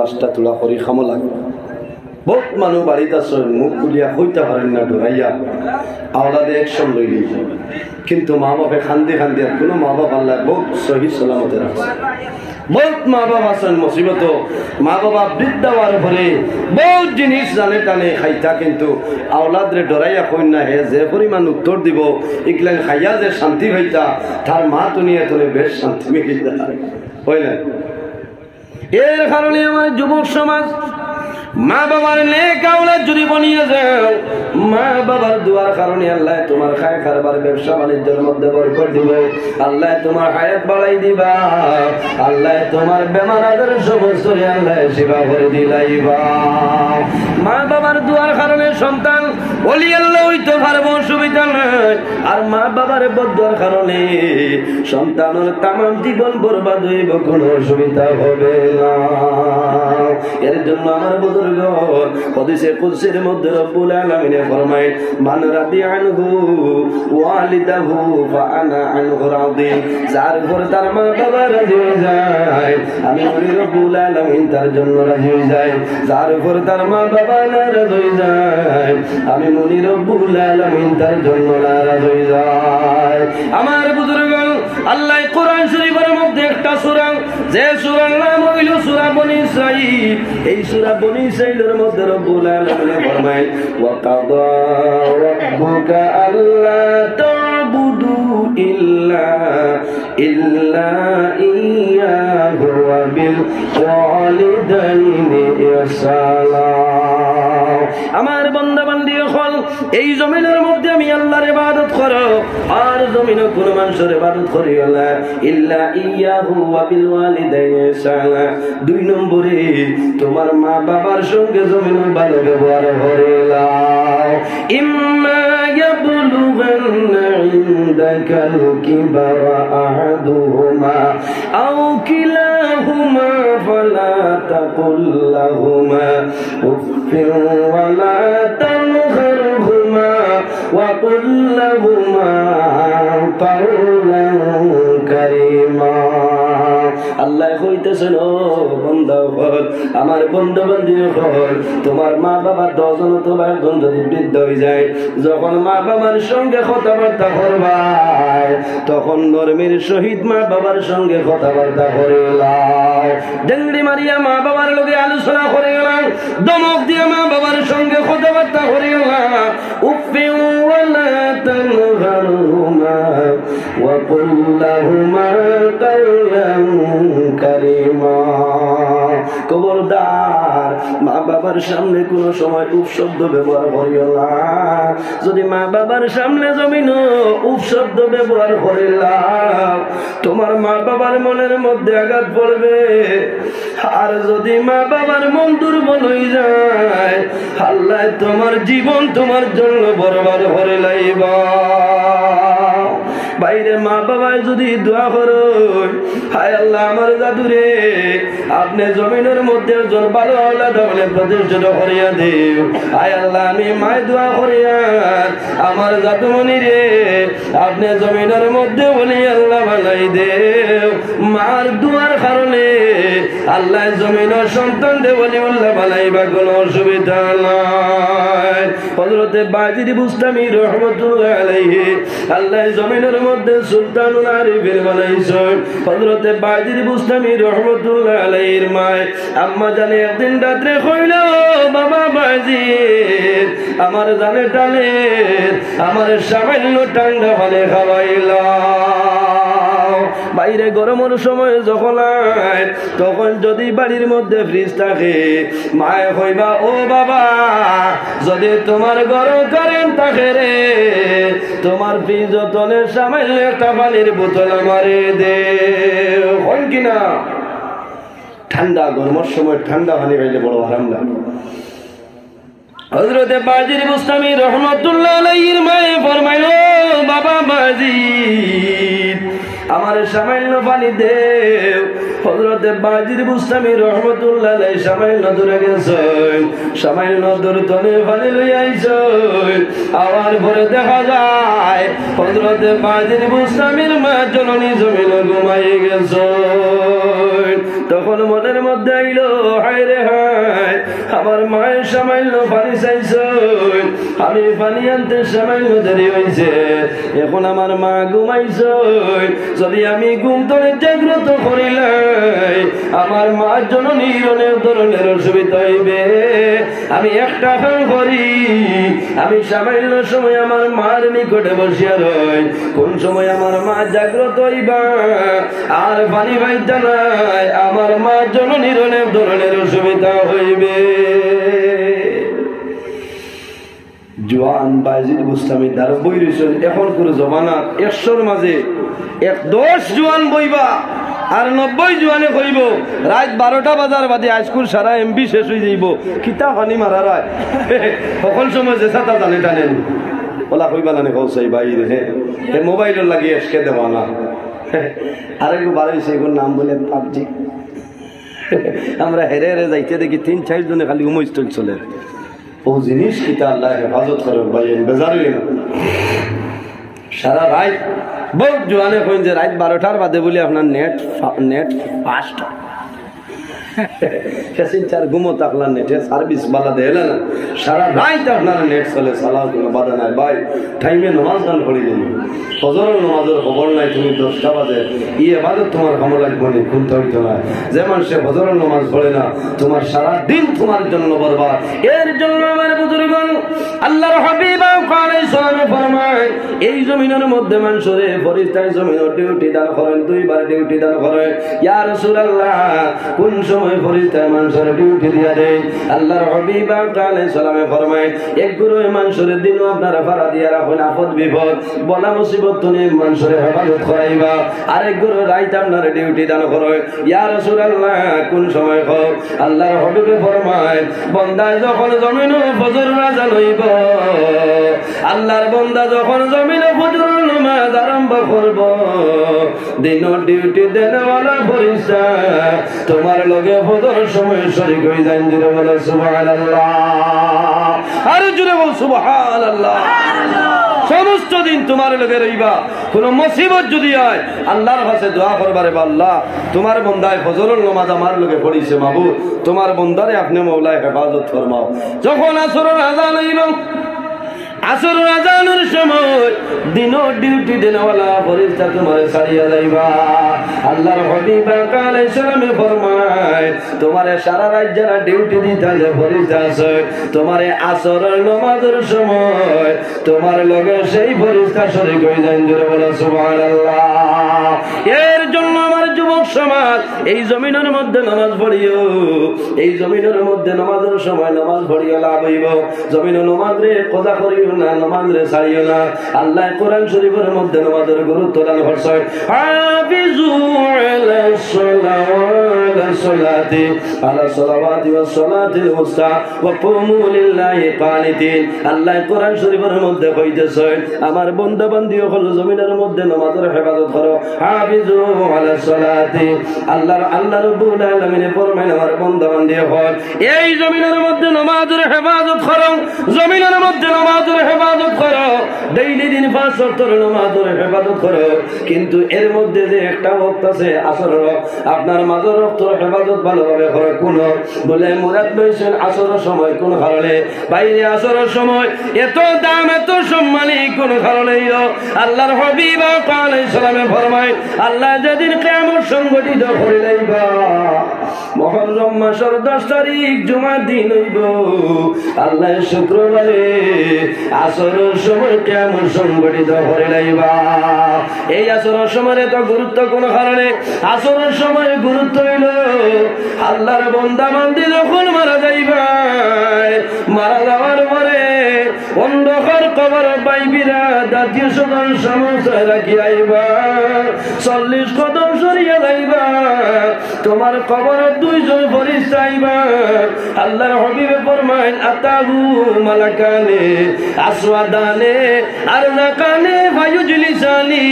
ওয়াজটা তোলা করি খামো লাগে বহুত মানুষ বাড়িতে আছে মুখ খুলিয়া হইতে পারেন না ডরাইয়া আওলাদে একশন লইলি কিন্তু মা বাপে খান্দি খান্দি কোনো মা বাপ আল্লাহ বহুত সহি সালামতে রাখছে বহুত মা বাপ আছেন মুসিবত মা বাবা বৃদ্ধা হওয়ার পরে বহুত জিনিস জানে টানে খাইতা কিন্তু আওলাদরে ডরাইয়া কই না হে যে পরিমাণ উত্তর দিব এগুলা খাইয়া যে শান্তি হইতা তার মা তুনিয়া তোলে বেশ শান্তি মিলিতা হয় না এর কারণে আমার যুবক সমাজ মা বাবার নেক আওলাদ যদি বনিয়ে যাও মা বাবার দোয়ার কারণে আল্লাহ তোমার খায় খারবার ব্যবসা বাণিজ্যের মধ্যে বরকত দিবে আল্লাহ তোমার হায়াত বাড়াই দিবা আল্লাহ তোমার বেমার আজার সমস্ত আল্লাহ সেবা করে দিলাইবা মা বাবার দোয়ার কারণে সন্তান ওলি আল্লাহ হইতে পারবো অসুবিধা নাই আর মা বাবার বদদোয়ার কারণে সন্তানের তামাম জীবন বরবাদ হইব কোনো অসুবিধা হবে না এর জন্য আমার হাদিসে কুদসির মধ্যে রব্বুল আলামিন ফরমায় মান রাদি আনহু ওয়ালিদাহু ফাআনা আনহু রাদি যার উপর তার মা বাবা রাজি হয়ে যায় আমি রব্বুল আলামিন তার জন্য রাজি হয়ে যাই যার উপর তার মা বাবা নারাজ হয়ে যায় আমি রব্বুল আলামিন তার জন্য নারাজ হয়ে যায় আমার বুজুর্গ আল্লাহ কোরআন শরীফের মধ্যে একটা সূরা যে সূরার নাম হইল সূরা বনী ইসরাঈল এই সূরা বনী ইসরাঈলের মধ্যে রব্বুল আলামিন ফরমায় ওয়া কাদা রাব্বুকা আল্লা তা'বুদু ইল্লা ইয়্যাহু ওয়া বিল ওয়ালিদাইনি ইহসানা আমার বান্দা বান্দি হল এই জমিনের মধ্যে আমি আল্লাহর ইবাদত করো আর জমিনে কোন মানুষের ইবাদত করিও না ইল্লা ইয়্যাহু ওয়া বিল ওয়ালিদাইনি ইহসানা দুই নম্বরে তোমার মা বাবার সঙ্গে জমিনে ভালো ব্যবহার করিলাও ইম্মা ইয়াবলুগান্না ইনদাকাল কিবারা আহাদুহুমা আও কিলাহুমা ফালা তাকুল লাহুমা উফিন ওয়ালা তানহারহুমা ওয়া কুল লাহুমা কাওলান কারীমা আল্লাহ কইতেছেন ও বান্দা হল আমার বন্ধু বান্ধব হল তোমার মা বাবা 10 জন অথবা একজন যদি বৃদ্ধ হয়ে যায় যখন মা বাবার সঙ্গে কথাবার্তা করবাই তখন নরমের সহিত মা বাবার সঙ্গে কথাবার্তা করিলাম ডেংড়ি মারিয়া মা বাবার লগে আলোচনা করে গেলাম দমক দিয়ে মা বাবার সঙ্গে কথাবার্তা করে গেলাম উফি ওয়ালা তানহারহুমা ওয়া কুল লাহুমা কাওলান কারীমা খবরদার মা বাবার সামনে কোন সময় উপশব্দ ব্যবহার করিও না যদি মা বাবার সামনে জমিন উপশব্দ ব্যবহার করিলাম তোমার মা বাবার মনের মধ্যে আঘাত পড়বে আর যদি মা বাবার মন দুর্বল হয়ে যায় আল্লাহ তোমার জীবন তোমার জন্য বরবাদ করে লাইবা বাইরে মা বাবা যদি দোয়া করো হায় আল্লাহ আমার জাদুরে আপনি জমিনের মধ্যে একজন ভালো আওলাদ হলে প্রতিষ্ঠিত করিয়া দেও হায় আল্লাহ আমি মায় দোয়া করিয়া আমার জাদুমণি রে আপনি জমিনের মধ্যে বলি আল্লাহ বানাই দেও মার দোয়ার কারণে আল্লাহ জমিনের সন্তান দে বলি আল্লাহ বানাইবা কোনো অসুবিধা নাই হযরতে বাজিদ বুস্তামি রহমাতুল্লাহ আলাইহি আল্লাহ জমিনের মধ্যে সুলতানুল আরিফিন বানাইছেন হযরতে বাজিদ বুস্তামি রহমাতুল্লাহ আলাইহির মায় আম্মা জানে একদিন রাতে কইল বাবা বাজিদ আমার জানে টানে আমার সামান্য ঠান্ডা পানি খাওয়াইলা বাইরে গরমের সময় যখন তখন যদি বাড়ির মধ্যে ফ্রিজ থাকে মায়ে কইবা ও বাবা যদি তোমার গরম কারেন্ট থাকে রে তোমার ফ্রিজ তলে সামান্য একটা পানির বোতল আমারে দে হয় কিনা ঠান্ডা গরমের সময় ঠান্ডা পানি খাইলে বড় আরাম লাগে হযরতে বাজিদ বুস্তামি রহমাতুল্লাহ আলাইহির মায়ে ফরমাইল বাবা বাজিদ আমার সামান্য পানি দেও হযরতে বাজিদ বুস্তামি রহমাতুল্লাহ আলাইহি সামান্য দূরে গেছেন সামান্য দূরে তলে পানি লই আইছেন আবার পরে দেখা যায় হযরতে বাজিদ বুস্তামির মা জননী জমিনে ঘুমাই গেছেন তখন মনের মধ্যে আইলো হায় রে হায়, আমার মায়ের সামান্য পানি চাইছে, আমি পানি আনতে সামান্য দেরি হয়েছে, এখন আমার মা ঘুমাইছে, যদি আমি ঘুম ধরে জাগ্রত করিলাই আমার মার জন্য অনেক ধরনের অসুবিধা হইবে। আমি একটা কাম করি, আমি সামান্য সময় আমার মার নিকটে বসিয়া রই, কোন সময় আমার মা জাগ্রত হইবা আর পানি পাইতে নাই আমার মার জন্য অনেক ধরনের অসুবিধা হইবে। জোয়ান বায়জিদ বুস্তামি দ্বারা বই রয়েছে, এখন কোনো জমানা 100-র মাঝে 10 জোয়ান বইবা আর 90 জোয়ানে কইব রাত 12টা বাজার বাদে হাইস্কুল সারা এমবি শেষ হয়ে যাইব, কিতা হানি মারা রায় সকল সময় যে সাতা জানে টানেন ওলা কইবা না কৌসাই বাইরে হ্যাঁ মোবাইলের লাগিয়ে এসকে দেওয়া না। আরেক বাড়াইছে এগুলোর নাম বলে পাবজি। আমরা হেরে হেরে যাইতে দেখি 3-4 জনে খালি উমস্থল চলে। ও জিনিস কিতা আল্লাহ হেফাজত করে ভাইয়েন বেজার হইল না। সারা রাত বহুত জোয়ানে কইন যে রাত 12টার বাদে বলি আপনার নেট ফাস্ট চার ঘুমো থাকলাম নেটে সার্ভিস বালা দেয় না, সারা রাত আপনার নেট চলে, সালাও কোনো বাধা নাই ভাই। টাইমে নমাজ গান করি দিন, ফজরের নমাজের খবর নাই, তুমি 10টা বাজে এবারে তোমার কামো লাগবে না, খুলতে হইতো না। যে মানুষে ফজরের নমাজ পড়ে না তোমার সারা দিন তোমার জন্য বরবাদ। এর জন্য আমার বুজুর্গণ আল্লাহর হাবিব আলাইহিস সালামে ফরমায় এই জমিনের মধ্যে মানুষরে ফরিস্তায় জমিনের ডিউটি দান করেন, 2বার ডিউটি দান করেন। ইয়া রাসূলুল্লাহ কোন সময় ফরিস্তায় মানুষের ডিউটি দিয়া দেয়? আল্লাহর হাবিব আলাইহিস সালামে ফরমায় এক গুরু মানুষের দিনও আপনারা ফাড়া দিয়া রাখুন, আপদ বিপদ বলা মুসিবত তুমি মানুষের হেফাজত করাইবা। আরেক গুরু রাইত আপনার ডিউটি দান করে। ইয়া রাসূলুল্লাহ কোন সময় হোক? আল্লাহর হাবিবে ফরমায় বান্দায় যখন জমিনে ফজর আযান হইব, আল্লাহর বান্দা যখন জমিনে ফজরের নামাজ আরম্ভ করব, দিনের ডিউটি দেনওয়ালা ফরিস্তা তোমার লগে ফজর সময় শরীক হয়ে যান। জুড়ে বলো সুবহানাল্লাহ, আর জুড়ে বল সুবহানাল্লাহ। সমস্ত দিন তোমার লগে রইবা। কোন মুসিবত যদি হয় আল্লাহর কাছে দোয়া করবারে, আল্লাহ তোমার বান্দায় ফজরের নামাজ আমার লগে পড়িছে, মাবুদ তোমার বান্দারে আপনি মওলায় হেফাজত ফরমাও। যখন আসরের আযান হইল, আসরের আযানের সময় দিনের ডিউটি দেনওয়ালা ফরিস্তা তোমারে ছাড়িয়া যাইবা। আল্লাহর হাবিব আলাইহিস সালামে ফরমায় তোমারে সারা রাত যারা ডিউটি দিতে যে ফরিস্তা আছে, তোমারে আসরের নামাজের সময় তোমার লগে সেই ফরিস্তা শরীক হয়ে যায়। জোরে বলো সুবহানাল্লাহ। এর জন্য আমার যুবক সমাজ এই জমিনের মধ্যে নামাজ পড়িও, এই জমিনের মধ্যে নামাজের সময় নামাজ পড়িও, লাভ হইব। জমিনে নামাজ রে কজা করিও না, নামাজ রে ছাড়িও না। আল্লাহ কোরআন শরীফের মধ্যে নামাজের গুরুত্ব দান করছেন। হাফিজু আলাস সালাওয়াতি আলাস সালাওয়াতি ওয়াস সালাতিল উসতা ওয়া কুমু লিল্লাহি কানিতিন। আল্লাহ কোরআন শরীফের মধ্যে কইতেছেন আমার বান্দা বান্দি হল জমিনের মধ্যে নামাজের হেফাজত করো। হাফিজু আলাস সালাতি, আল্লাহ রাব্বুল আলামিন ফরমায় আমার বান্দা বান্দি হল এই জমিনের মধ্যে নামাজের হেফাজত করো, জমিনের মধ্যে নামাজের হেফাজত করো, ডেইলি দিন 5 ওয়াক্তের নামাজের হেফাজত করো। কিন্তু এর মধ্যে যে একটা ওয়াক্ত আছে আসর, আপনার মাঝের ওয়াক্তের হেফাজত ভালোভাবে করে। কোন বলে মুরাদ লইছেন আসরের সময়, কোন কারণে বাইরে আসরের সময় এত দাম এত সম্মানী কোন কারণে? আল্লাহর হাবিব আলাইহিস সালামে ফরমায় আল্লাহ যেদিন কিয়ামত সংগঠিত করে লইবা, মুহররম মাসের 10 তারিখ জুমার দিন হইব, আল্লাহ শুক্রবারে আসরের সময় কিয়ামত সংগঠিত করে লইবা। এই আসরের সময় এত গুরুত্ব কোন কারণে? আসরের সময় গুরুত্ব হইল আল্লাহর বান্দা বান্দি যখন মারা যাইবা, মারা যাওয়ার পরে অন্ধকার কবর বাইবিরা জাতীয় সদন সমস্যায় রাখি আইবা, 40 কদম সরিয়া যাইবা, তোমার কবরের 2 জন ফরিস্তা আইবা। আল্লাহর হাবিবে ফরমায় আতাহু মালাকানে আসওয়াদানে আরনাকানে ফায়ুজলিসানি।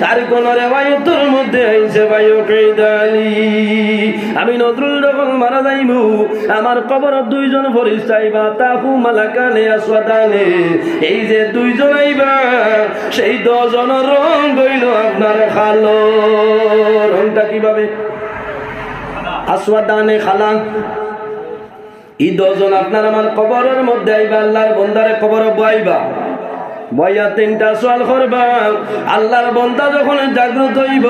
আর কোন রিওয়ায়াতের মধ্যে আইছে ফায়ুকিদালি, আমি নজরুল যখন মারা যাইবো আমার কবরের 2 জন ফরিস্তা আইবা, তাহু মালাকানে আসওয়াদানে। এই যে 2 জন আইবা সেই 10 জনের রং হইল আপনার কালো। রংটা কিভাবে? আসওয়াদানে খালা। এই দুজন আপনার আমার কবরের মধ্যে আইবা, আল্লাহর বান্দারে কবরে বয়াইবা, বয়া তিনটা সওয়াল করবা। আল্লাহর বান্দা যখন জাগ্রত হইব,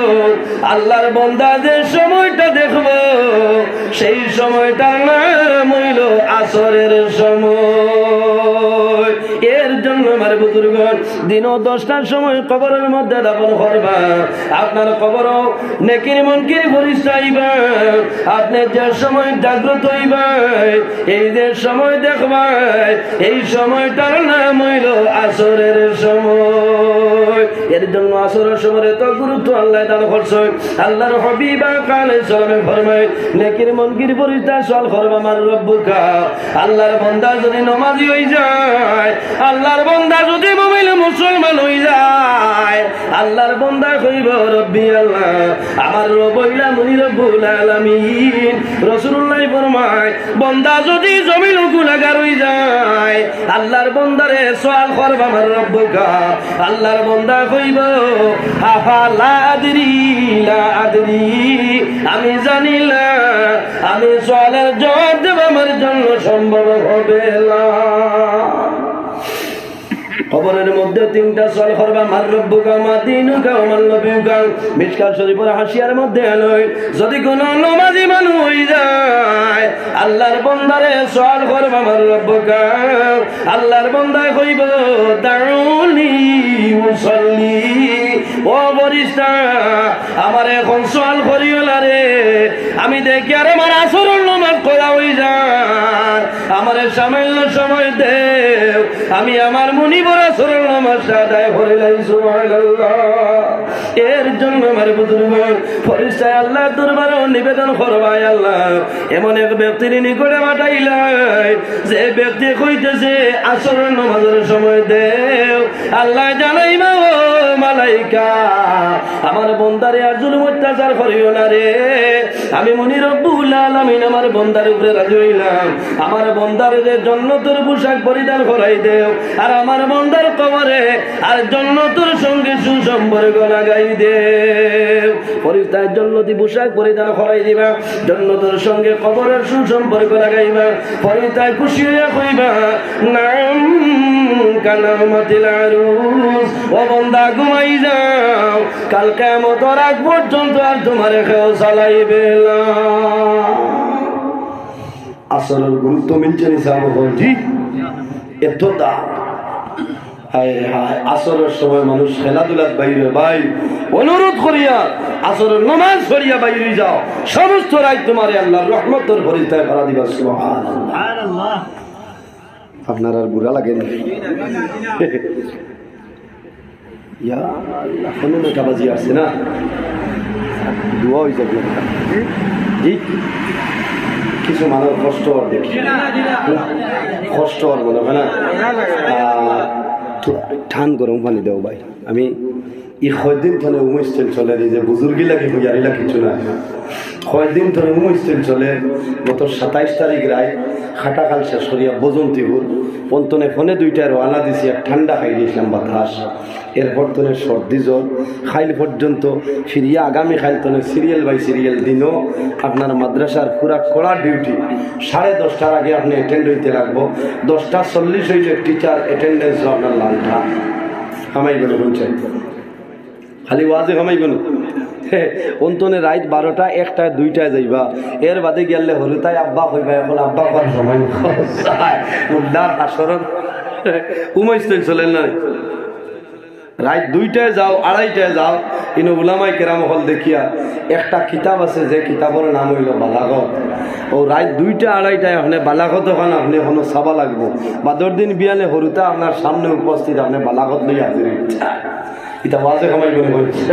আল্লাহর বান্দা যে সময়টা দেখব, সেই সময়টার নাম হইল আসরের সময়। এর জন্য আমার বুজুর্গণ দিন 10টার সময় কবরের মধ্যে দাফন করবা। আপনার কবর নেকির মুনকির ফেরেশতা আইবা। আপনি যে সময় জাগ্রত হইবা, এই যে সময় দেখবা, এই সময়টার নাম হইল আসরের সময়। এর জন্য আসরের সময় এত গুরুত্ব আল্লাহ দান করছেন। আল্লাহর হাবিব আলাইহিস সালাম ফরমায়, নেকির মুনকির ফেরেশতা সওয়াল করবা মান রব্বুকা। আল্লাহর বান্দা যদি নামাজি হই যায়, আল্লাহর বান্দা যদি মুমিন মুসলমান হই যায়, আল্লাহর বান্দা কইব রব্বি আল্লাহ, আমার রব হইলা মুনি রব্বুল আলামিন। রাসূলুল্লাহ ফরমায়, বান্দা যদি জমিন গুনাহগার হই যায়, আল্লাহর বান্দারে সওয়াল করবা মান রব্বুকা। আল্লাহর বান্দা কইব আফালা আদরি লা আদরি, আমি জানি না, আমি সওয়ালের জবাব দেব আমার জন্য সম্ভব হবে না। কবরের মধ্যে 3টা সওয়াল করবা, মান রব্বুকা মা দীনুকা ওয়া মান নবিয়ুকা। মিশকাত শরীফের হাসিয়ার মধ্যে আলোয় যদি কোন নামাজি মানুষ হই যায়, আল্লাহর বান্দারে সওয়াল করবা মান রব্বুকা। আল্লাহর বান্দা কইব দাউনি মুসাল্লি, ও ফেরেশতা আমার এখন সওয়াল করিও না রে, আমি দেখি আর আমার আসরের নামাজ করা হই যায়, আমারে সামান্য সময় দেও, আমি আমার মুনিবর আসরের নামাজ আদায় করে লাই। সুবহানাল্লাহ। এর জন্য আমার বুজুর্গ ফেরেশতা আল্লাহর দরবারে নিবেদন করবাই, আল্লাহ এমন এক ব্যক্তির নিকটে পাঠাইলাই যে ব্যক্তি কইতেছে আসরের নামাজের সময় দেও। আল্লাহ জানাইবা ও মালাইকা, আমার বান্দারে আর জুলুম অত্যাচার করিও না রে, আমি মুনি রব্বুল আলামিন আমার বান্দার উপরে রাজি হইলাম, আমার বান্দার যে জান্নাতের পোশাক পরিধান করাই দেও, আর আমার বান্দার কবরে আর জান্নাতের সঙ্গে সুসম্পর্ক লাগাই দেও। ফেরেশতা জান্নাতি পোশাক পরিধান করাই দিবা, জান্নাতের সঙ্গে কবরের সুসম্পর্ক লাগাইবা। ফেরেশতা খুশি হইয়া কইবা নাম কানামাতিল আরুস, ও বান্দা ঘুমাই যাও, কাল কিয়ামতের আগ পর্যন্ত আর তোমার কেউ চালাইবে না। আসরের গুরুত্ব মিলছে নিসাব বলছি, এত দাম। হায় হায়, আসরের সময় মানুষ খেলাধুলার বাইরে, ভাই অনুরোধ করিয়া আসরের নামাজ পড়িয়া বাইরে যাও, সমস্ত রাত তোমারে আল্লাহর রহমতের ফরিস্তায় ভরা দিবা। সুবহানাল্লাহ। আপনার আর বুড়া লাগে না? ইয়া আল্লাহ, কোনো নটা বাজি আসছে না, দোয়া হয়ে যাবে। জি, কিছু মানুষ কষ্ট আর দেখি, কষ্ট আর মনে হয় না, ঠান গরম পানি দেও ভাই। আমি কয়দিন ধরে উমস্টেল চলে, যে বুজুর্গি লাগে বুঝারিলা কিছু না, কয়দিন ধরে উমস্টেল চলে। গত 27 তারিখ রায় খাটাখাল শেষ করিয়া বজন্তিপুর পন্তনে ফোনে 2টা রওনা দিছি, আর ঠান্ডা খাই দিয়েছিলাম বাতাস। এরপর তনে সর্দি জ্বর, খাইল পর্যন্ত ফিরিয়া আগামী খাইল তনে সিরিয়াল বাই সিরিয়াল দিনও আপনার মাদ্রাসার পুরা কড়া ডিউটি। 10:30টার আগে আপনি অ্যাটেন্ড হইতে লাগবো। 10:40 হইলে টিচার অ্যাটেন্ডেন্স আপনার লালটা কামাই গেল বলছেন, খালি ওয়াজে কামাই গেল। অন্তনে রাত 12টা 1টা 2টায় যাইবা, এর বাদে গেলে হলে তাই আব্বা হইবা। এখন আব্বা করার সময় উল্লার আসরত উমাইস্তেল চলেন না, রাত 2টায় যাও 2:30টায় যাও। কিন্তু উলামায়ে কেরাম হল দেখিয়া একটা কিতাব আছে, যে কিতাবের নাম হইল বালাগত। ও রাত 2টা 2:30টায় আপনি বালাগত ওখানে আপনি এখনো চাবা লাগবো। বাদর দিন বিয়ালে হরুতা আপনার সামনে উপস্থিত, আপনি বালাগত লই হাজির। এটা ওয়াজে কামাই বলে বলছে,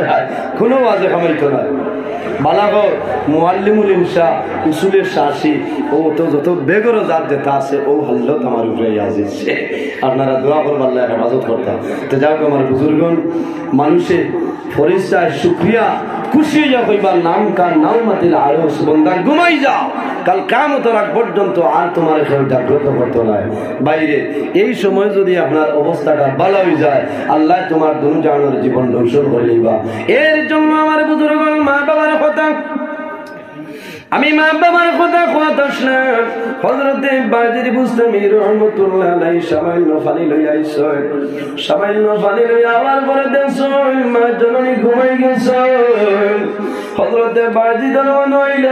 কোনো ওয়াজে কামাইতো না। বালাগত মুআল্লিমুল ইনসা উসুলের শাসি ও তো যত বেগরো জাত যেটা আছে ও হাল্লত আমার উপরে আজিছে। আপনারা দোয়া করবেন আল্লাহ হেফাজত করতে। তো যাও আমার বুজুর্গন, মানুষের ফরিস্তায় শুকরিয়া খুশি হইয়া কইবার নাম কার নাউমাতিল আরুস, বান্দা ঘুমাই যাও, কাল কিয়ামতের আগ পর্যন্ত আর তোমার কেউ জাগ্রত করতে নাই বাইরে। এই সময় যদি আপনার অবস্থাটা ভালো হয়ে যায়, আল্লাহ তোমার দুনিয়ার জীবন ধ্বংস করে লইবা। এর জন্য আমার বুজুর্গন, মা বাবার কথা আমি মা বাবার কথা কথা শুনলাম হযরতে বাজির বুস্তামি রহমাতুল্লাহ আলাইহি সামান্য পানি লই আইছো সামান্য পানি লই আবার পরে দেখছো মা জননী ঘুমাই গেছে হযরতে বাজি দরন হইল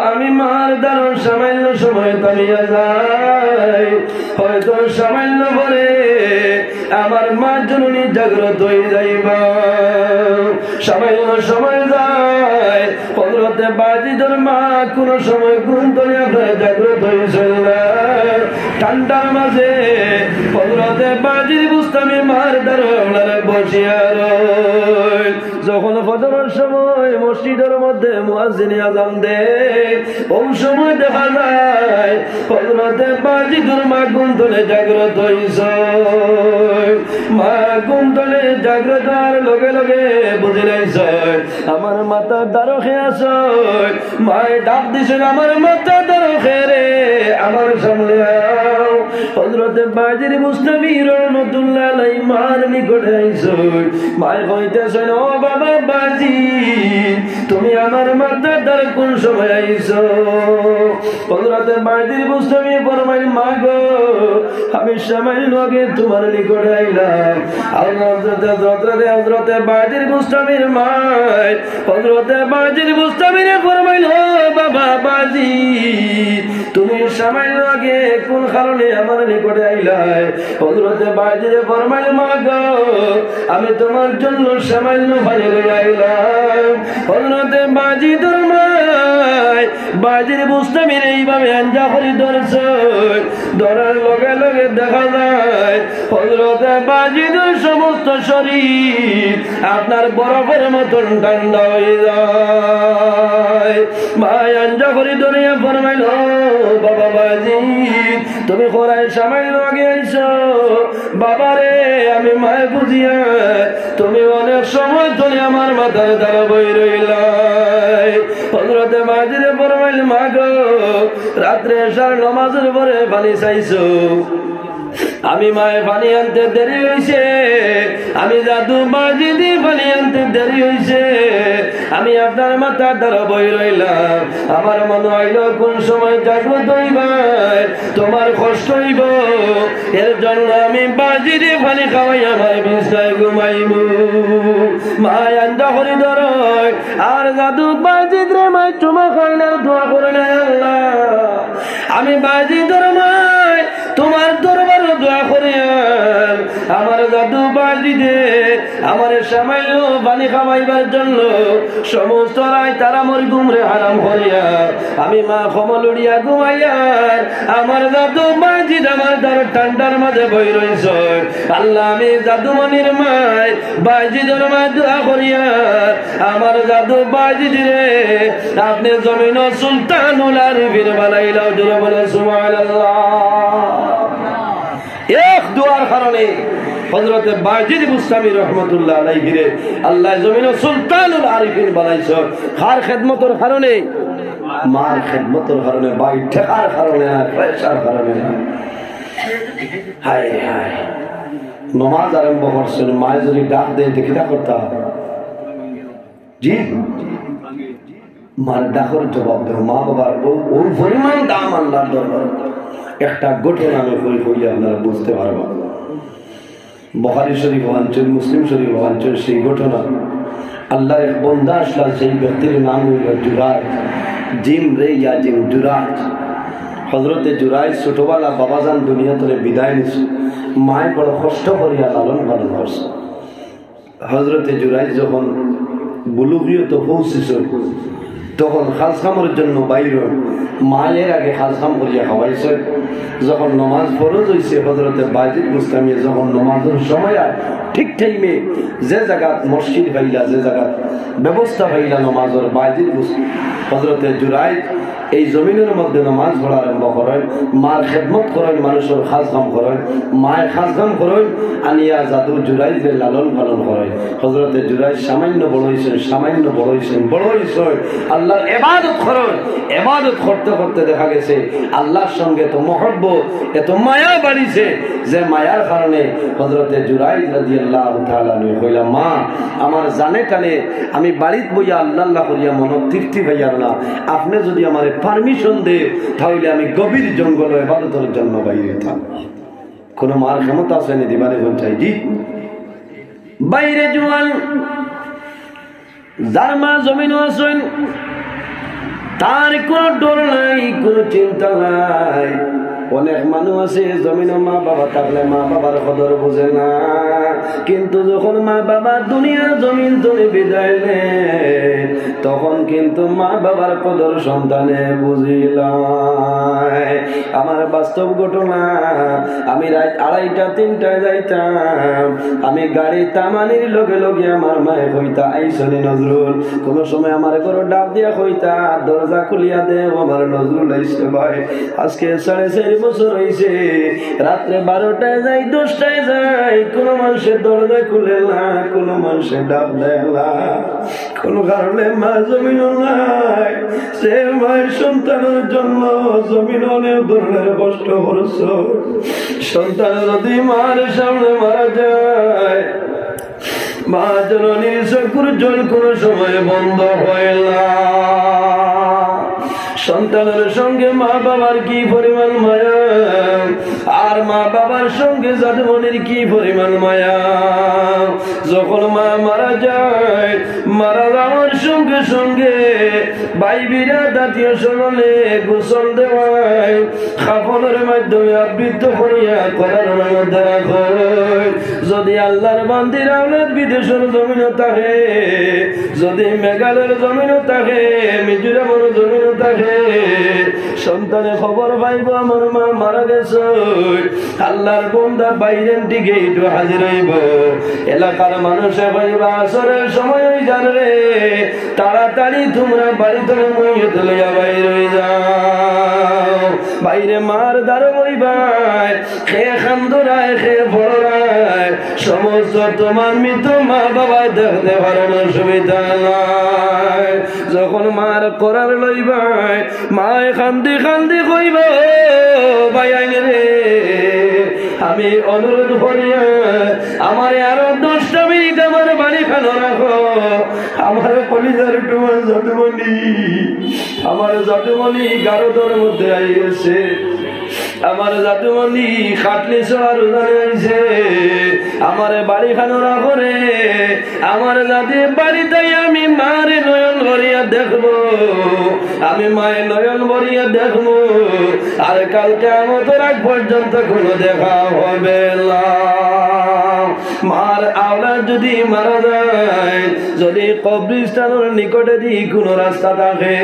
আমি মার দরন সামান্য সময় তামিয়া যায় হয়তো সামান্য পরে আমার মা জননী জাগ্রত হয়ে যাইবা সামান্য সময় যায় হযরতে বাজি দর মা কোন সময় ঘুম ধরে জাগ্রত হয়েছিল না ঠান্ডার মাঝে হযরতে বাজির বুস্তামি মার দরবারে বসিয়া রয় যখন ফজরের সময় মসজিদের মধ্যে মুয়াজ্জিন আযান দেয় ওই সময় দেখা যায় হযরতে বাজির মা ঘুম ধরে জাগ্রত হইছে মা ঘুম ধরে জাগ্রত আর লগে লগে বুঝে লাইছে আমার মাথা দারখে আছে মায় ডাক দিছেন আমার মাথা দারখে রে আমার সামনে আও হযরতে বাজির বুস্তামি রহমাতুল্লাহ আলাইহি মার নিকটে আইছে মায় কইতেছেন ও বাবা বাজি তুমি আমার মাথা দার কোন সময় আইছো হযরতে বাজির বুস্তামি ফরমাইল মা গো আমি সামান্য আগে তোমার নিকটে আইলাম হযরতে বাজির বুস্তামির মা হযরতে বাজির বুস্তামির ফরমাইল ও বাবা বাজি তুমি সামান্য আগে কোন কারণে আমার নিকটে আইলাই হযরতে বাজির ফরমাইল মা গো আমি তোমার জন্য সামান্য পানি লই আইলাম হযরতে বাজি দরমায় বাজির বুস্তামির এইভাবে আঞ্জা করে ধরছে ধরার লগে লগে দেখা যায় হযরতে বাজির সমস্ত শরীর আপনার বরফের মতন ঠান্ডা হয়ে যায় মায় আঞ্জা করে ধরিয়া ফরমাইল বাবা বাজি তুমি খোরায় সামান্য আগে আইছো বাবারে আমি মায় বুঝিয়া তুমি অনেক সময় ধরে আমার মাথার দ্বারা বই রইলাই হযরতে বাজিরে ফরমাইল মা গো রাত্রে এশার নামাজের পরে পানি চাইছো আমি মায়ে পানি আনতে দেরি হইছে আমি জাদু বাজি দি পানি আনতে দেরি হইছে আমি আপনার মাথার দ্বারা বই রইলাম আমার মনে হইল কোন সময় জাগ্রত হইবাই তোমার কষ্ট হইব এর জন্য আমি বাজি দি পানি খাওয়াই আমার বিছানায় ঘুমাইব মায় আন্দা করে ধরয় আর জাদু বাজি রে মায় চুমা খাইলে দোয়া করে না আল্লাহ আমি বাজি ধরমায় তোমার দরবার দোয়া করে আমার জাদু বাজি দে আমার সামান্য পানি খাওয়াইবার জন্য সমস্ত রায় তারা মর ঘুমরে হারাম করিয়া আমি মা কমল উড়িয়া ঘুমাইয়ার আমার জাদু বাজি আমার দ্বার ঠান্ডার মাঝে বই রইছ আল্লাহ আমি জাদুমণির মায় বাজি ধরমায় দোয়া করিয়া আমার জাদু বাজি রে আপনি জমিন সুলতানুল আরিফিন বানাইলাও জোরে বলে সুবহানাল্লাহ এক দোয়ার কারণে হযরতে বাজির বুস্তামি রহমাতুল্লাহ আলাইহি রে আল্লাহ জমিন সুলতানুল আরিফিন বানাইছো কার খিদমতের কারণে মার খিদমতের কারণে বাই ঠেকার কারণে আর পয়সার কারণে হায় হায় নামাজ আরম্ভ করছেন মায় যদি ডাক দেয় দেখিটা করতা জি মার ডাকর জবাব দেব মা বাবার ওর পরিমাণ দাম আল্লাহর দরবারে একটা ঘটনা আমি কই আপনারা বুঝতে পারবেন বুখারী শরীফ অঞ্চল মুসলিম শরীফ অঞ্চল সেই ঘটনা আল্লাহর এক বান্দা আসলা সেই ব্যক্তির নাম হইল জুরাজ জিম রে ইয়া জিম জুরাজ হযরতে জুরাজ ছোটবেলা বাবাজান দুনিয়া থেকে বিদায় নিছে মায় বড় কষ্ট করিয়া লালন পালন করছে হযরতে জুরাজ যখন বুলুগিয়ত পৌঁছেছে তখন খালসামের জন্য বাইর মায়ের আগে খালসাম করিয়া খাওয়াইছে যখন নমাজ ফরজ হয়েছে হযরতে বাজির বুস্তামি যখন নমাজের সময় ঠিক টাইমে যে জায়গা মসজিদ পাইলা যে জায়গা ব্যবস্থা পাইলা নমাজের বাজির হযরতে জুরাইজ এই জমিনের মধ্যে নামাজ পড়া আরম্ভ করেন মার খেদমত করেন মানুষের খাস কাম করেন মায়ের খাস কাম করেন আনিয়া জাদু জুরাইজের লালন পালন করেন হযরতে জুরাইজ সামান্য বড় হয়েছেন বড় হয়েছেন আল্লাহর ইবাদত করেন ইবাদত করতে করতে দেখা গেছে আল্লাহর সঙ্গে এত মহব্বত এত মায়া বাড়িছে যে মায়ার কারণে হযরতে জুরাইজ রাদিয়াল্লাহু তাআলা কইলা মা আমার জানে টানে আমি বাড়িতে বইয়া আল্লাহ আল্লাহ করিয়া মন তৃপ্তি ভাইয়ার না আপনি যদি আমারে পারমিশন দে তাহলে আমি গভীর জঙ্গলে ইবাদতের জন্য বাইরে হইতাম কোন মার ক্ষমতা আছে নি দিবারে কোন চাই জি বাইরে জওয়ান যার মা জমিনও আছেন তার কোনো ডর নাই কোনো চিন্তা নাই অনেক মানুষ আছে জমিনে মা বাবা থাকলে মা বাবার কদর বুঝে না কিন্তু যখন মা বাবা দুনিয়ার জমিন থেকে বিদায় নেয় তখন কিন্তু মা বাবার কদর সন্তানে বুঝিলাম আমার বাস্তব ঘটনা আমি রাত 2:30 3টায় যাইতাম আমি গাড়ি তামানির লগে লগে আমার মায়ে কইতা আইসনি নজরুল কোন সময় আমার ঘরে ডাক দিয়া কইতা দরজা খুলিয়া দে আমার নজরুল আইছে ভাই আজকে 4.5 বছর হইছে রাতে 12টায় যাই 10টায় যাই কোন মানুষের দরজা খুলে না কোন মানুষের ডাক দেয় না কোন কারণে মা জমিন নাই সে মায়ের সন্তানের জন্য জমিন অনেক ধরনের কষ্ট করছ সন্তান যদি মার সামনে মারা যায় মা জননীর চকুর জল কোন সময় বন্ধ হয় না সন্তানের সঙ্গে মা বাবার কি পরিমাণ মায়া আর মা বাবার সঙ্গে জাদুমনির কি পরিমাণ মায়া যখন মা মারা যায় মারা যাওয়ার সঙ্গে সঙ্গে ভাই বিরাট আত্মীয় স্বজনে গোসল দেওয়ায় কাফনের মাধ্যমে আবৃত করিয়া করার মধ্যে রাখয় যদি আল্লাহর বান্দির আওলাদ বিদেশের জমিনে থাকে যদি মেঘালয়ের জমিনে থাকে মিজোরামের জমিনে থাকে সন্তানে খবর পাইব আমার মা মারা গেছে আল্লাহর বান্দা বাইরের দিকে একটু হাজির হইব এলাকার মানুষে কইবা আসরের সময় হই জানরে তাড়াতাড়ি তোমরা বাড়ি থেকে মইতে লইয়া বাইরে হই যাও বাইরে মার দ্বার বইবাই খে খান্দরায় খে বড়রায় সমস্ত তোমার মৃত মা বাবা দেখতে পারেন সুবিধা নাই যখন মার করার লইবাই মায় কান্দি কান্দি কইব ভাই আইনে রে আমি অনুরোধ করিয়া আমার আরো 10টা মিনিট আমার বাড়ি খানো রাখো আমার কলিজার টুমার জাদুমণি আমার জাদুমণি গারদের মধ্যে আইছে আমার জাদুমণি খাটলি সবার উদাহরণে আমার বাড়ি খানো রাখো রে আমার জাতি বাড়িতে আমি মারে নয়ন ভরিয়া দেখবো আমি মায়ের নয়ন ভরিয়া দেখবো আর কালকে আমাদের আগ পর্যন্ত কোনো দেখা হবে না মার আওলাদ যদি মারা যায় যদি কবরস্থানের নিকটে দিয়ে কোনো রাস্তা থাকে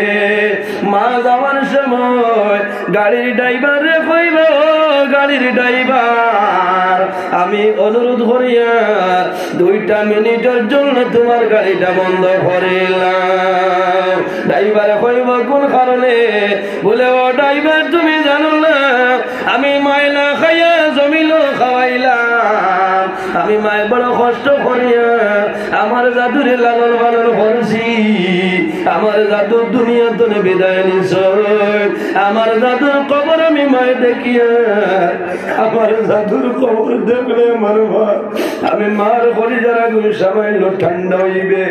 মা যাওয়ার সময় গাড়ির ড্রাইভার রে কইব গাড়ির ড্রাইভার আমি অনুরোধ করিয়া 2টা মিনিটের জন্য তোমার গাড়িটা বন্ধ করিলাম ড্রাইভারে কইব কোন কারণে বলে ও ড্রাইভার তুমি জানো না আমি মাইলা খাইয়া জমিল খাওয়াইলাম আমি মায়ের বড় কষ্ট করিয়া আমার জাদুরে লালন পালন করছি আমার জাদুর দুনিয়া তো বিদায় নিছ আমার জাদুর কবর আমি মায়ের দেখিয়া আমার জাদুর কবর দেখলে আমার মা আমি মার কলিজার আগুন সামাইল ঠান্ডা হইবে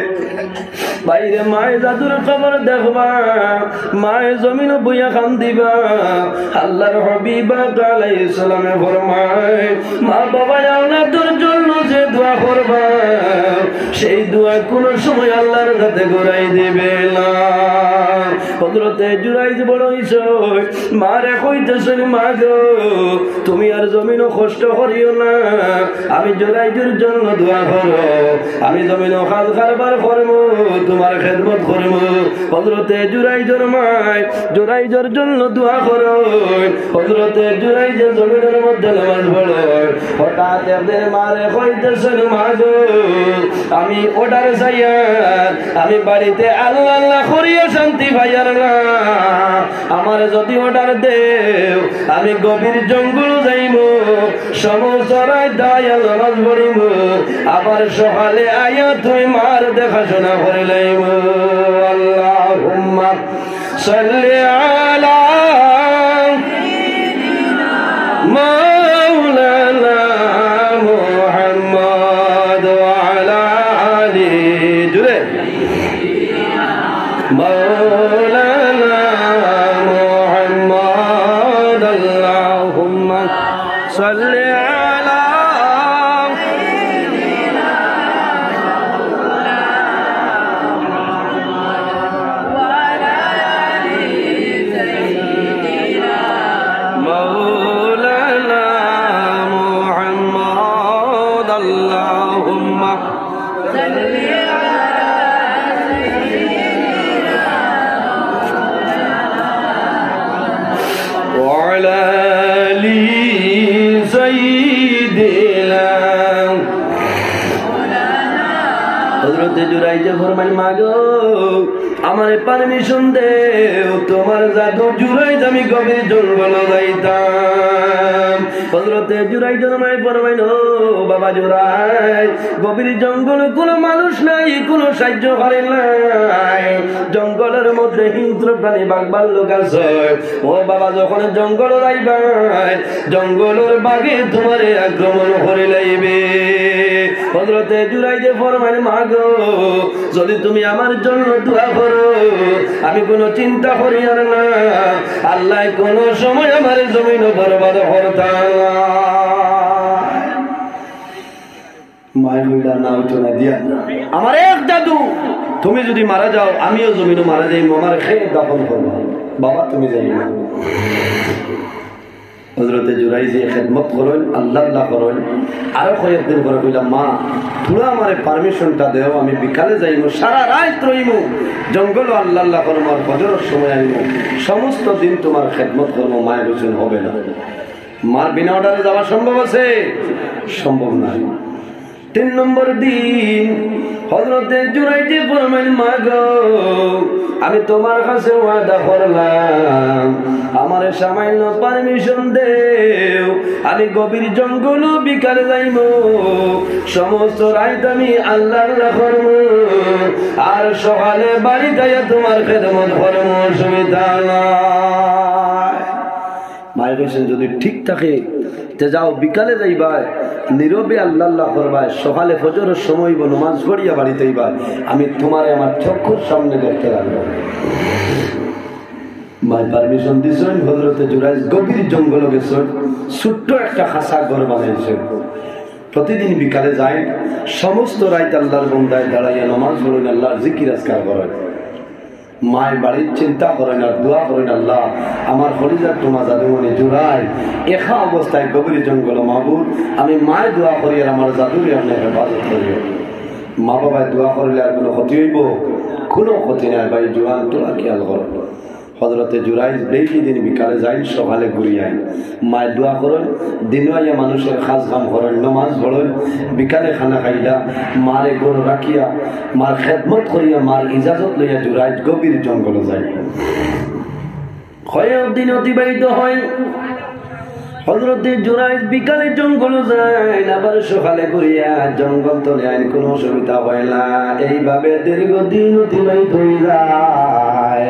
বাইরে মায়ের জাদুর কবর দেখবা মায়ের জমিন বইয়া খান দিবা আল্লাহর হাবিব আলাইহিস সালামে ফরমায় মা বাবা আওলাদের জন্য যে দোয়া করবা সেই দোয়া কোন সময় আল্লাহর কাছে ঘুরাই দিবে না হযরতে জুরাইজ বড় হইছে মারে কইতেছেন মা গো তুমি আর জমিনও কষ্ট করিও না আমি জুরাইজের জন্য দোয়া করো আমি জমিনও কাজ কারবার করব তোমার খেদমত করব হযরতে জুরাইজের মায় জুরাইজের জন্য দোয়া করো হযরতে জুরাইজের জমিনের মধ্যে নামাজ পড়ো হঠাৎ এদের মারে কইতেছেন মা গো আমি অর্ডার চাইয়া আমি বাড়িতে আল্লাহ আল্লাহ করিয়া শান্তি পাইয়ার না আমার যদি অর্ডার দেও আমি গভীর জঙ্গল যাইব সমস্ত রাত দায়া নামাজ পড়িব আবার সকালে আয়া তুই মার দেখাশোনা করে লাইব আল্লাহুম্মা সাল্লি আলা মাওলানা মুহাম্মদ ওয়া আলা আলি জুরে মাওলানা মুহাম্মদ আল্লাহুম্মা সাল্লি আলা আমার পারমিশন দেও তোমার জাদু জুরাই আমি গভীর জঙ্গল যাইতাম হযরতে জুরাই জন্মাই ফরমাইল বাবা জুরাই গভীর জঙ্গলে কোনো মানুষ নাই কোনো সাহায্য করে নাই জঙ্গলের মধ্যে হিংস্র প্রাণী বাঘ ভাল্লুক আছে ও বাবা যখন জঙ্গল যাইবাই জঙ্গলের বাঘে তোমারে আক্রমণ করে লাইবে হযরতে জুরাই যে ফরমাইল মাগো যদি তুমি আমার জন্য দোয়া করো আমি কোনো চিন্তা করি আর না আল্লাহ কোন সময় আমার জমিন বরবাদ করতাম মায়ের না উঠো না দিয়া আমার এক জাদু তুমি যদি মারা যাও আমিও জমিনও মারা যাই আমার খেয়ে দাফন করবো বাবা তুমি যাই না হযরতে জুরাই যে খেদমত করেন আল্লাহ আল্লাহ করেন আরো কয়েকদিন করে কইলাম মা তোরা আমার পারমিশনটা দেও আমি বিকালে যাইমু সারা রাত রইমু জঙ্গল আল্লাহ আল্লাহ করবো আর ফজরের সময় আইমু সমস্ত দিন তোমার খেদমত করবো মায়ের হোসেন হবে না মার বিনা অর্ডারে যাওয়া সম্ভব আছে সম্ভব না 3 নম্বর দিন হযরতে জুরাই যে ফরমাইল মা গো আমি তোমার কাছে ওয়াদা করলাম আমার সামান্য পারমিশন দেও আমি গভীর জঙ্গল বিকালে যাইব সমস্ত রাত আমি আল্লাহ আল্লাহ করব আর সকালে বাড়ি যাইয়া তোমার খেদমত করব অসুবিধা নাই মায়ের হোসেন যদি ঠিক থাকে তে যাও বিকালে যাইবা নীরবে আল্লাহ আল্লাহ করবা সকালে ফজরের সময় নামাজ পড়িয়া বাড়িতে যাইবা আমি তোমারে আমার চক্ষুর সামনে দেখতে রাখবো মাই পারমিশন দিছেন হযরতে জুরাই গভীর জঙ্গলে গেছেন ছোট্ট একটা খাসা ঘর বানাইছেন প্রতিদিন বিকালে যায় সমস্ত রাত আল্লাহর বন্দায় দাঁড়াইয়া নামাজ পড়েন আল্লাহর জিকির আজকার করেন মায়ের বাড়ির চিন্তা করেন আর দোয়া করেন আল্লাহ আমার হরিজার তোমার জাদুমণি জুরাই একা অবস্থায় গভীর জঙ্গল মাহবুব আমি মায়ের দোয়া করি আর আমার জাদুরে আপনার হেফাজত করি মা বাবায় দোয়া করলে আর কোনো ক্ষতি হইব কোনো ক্ষতি নাই ভাই জোয়ান তোরা খেয়াল করো হযরতে জুরাই ডেইলি দিন বিকালে যাই সকালে ঘুরি আই মায়ের দোয়া করেন দিনও আইয়া মানুষের খাস কাম করেন নামাজ পড়েন বিকালে খানা খাইলা মারে গরু রাখিয়া মার খেদমত করিয়া মার ইজাজত লইয়া জুরাই গভীর জঙ্গলে যায় কয়েকদিন অতিবাহিত হয় হযরতে জুরাই বিকালে জঙ্গল যায় আবার সকালে ঘুরিয়া জঙ্গল তলে আইন কোনো অসুবিধা হয় না এইভাবে দীর্ঘদিন অতিবাহিত হয়ে যায়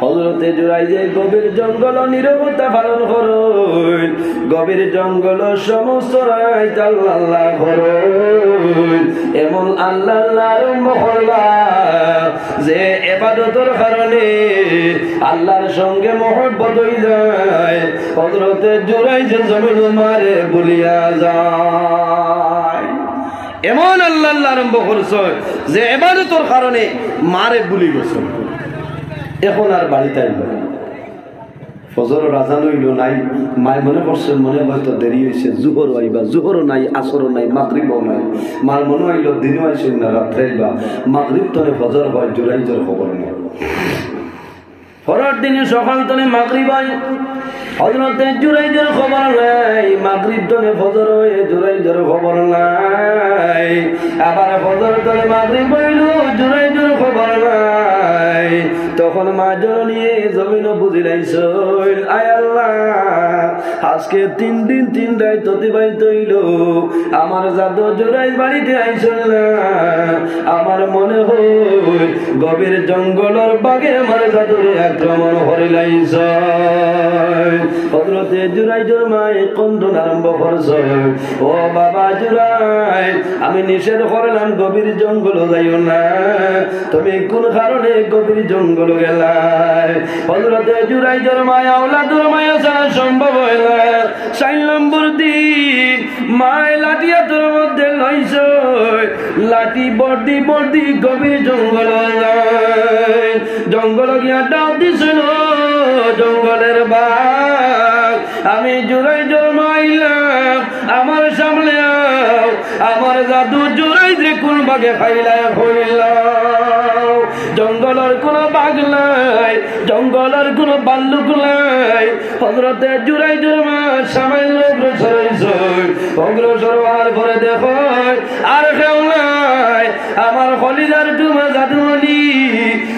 হযরতে জুরাই যে গভীর জঙ্গল নীরবতা পালন করেন গভীর জঙ্গল সমস্ত রাত আল্লাহ আল্লাহ করেন এমন আল্লাহ আল্লাহ আরম্ভ করলা যে ইবাদতের কারণে আল্লাহর সঙ্গে মহব্বত হয়ে যায় হযরতে জুরাই যে জমিন মারে বলিয়া যায় এমন আল্লাহ আল্লাহ আরম্ভ করছে যে ইবাদতের কারণে মারে বলি গেছে এখন আর বাড়িতে আইল ফজর আজান হইল নাই মায় মনে করছেন মনে হয়তো দেরি হয়েছে জুহর আইবা জুহরও নাই আসরও নাই মাগরিবও নাই মার মনে হইল দিনও আইসেন না রাত্রে আইবা মাগরিব তনে ফজর হয় জুরাইজের খবর নেই পরের দিনে সকাল তনে মাগরিব হয় হযরতে জুরাইজের খবর নাই মাগরিব তনে ফজর হয় জুরাইজের খবর নাই আবার ফজর তনে মাগরিব হইল জুরাইজের খবর নাই তখন মা জননী জমিন বুঝিলাইছেন আয় আল্লাহ আজ আজকে 3 দিন 3 রাত অতিবাহিত হইল আমার জাদু জোড়াই বাড়িতে আইসল না আমার মনে হয় গভীর জঙ্গলের বাগে আমার জাদুর আক্রমণ হরিলাইছ হযরতে জুরাই জরমাই কন্দন আরম্ভ করছে ও বাবা জুরাই আমি নিষেধ করলাম গভীর জঙ্গল যাইও না তুমি কোন কারণে গভীর জঙ্গল গেলাই হযরতে জুরাই জরমাই আওলাদুর মায়া ছাড়া সম্ভব হয় না 4 নম্বর দিন মায় লাঠিয়া তোর মধ্যে লইছ লাঠি বর্দি বর্দি গভীর জঙ্গল যায় জঙ্গল গিয়া ডাক দিছিল জঙ্গলের বাঘ আমি জুরাই জরমাইলাম আমার সামনে আমার জাদু জুরাই যে কোন বাগে খাইলা হইলাম জঙ্গলের কোন বাঘ নাই জঙ্গলের কোন বাল্লুক নাই হযরতে জুরাই জরমা সামান্য অগ্রসর হওয়ার পরে দেখো আর কেউ নাই আমার কলিজার টুমা জাদুমণি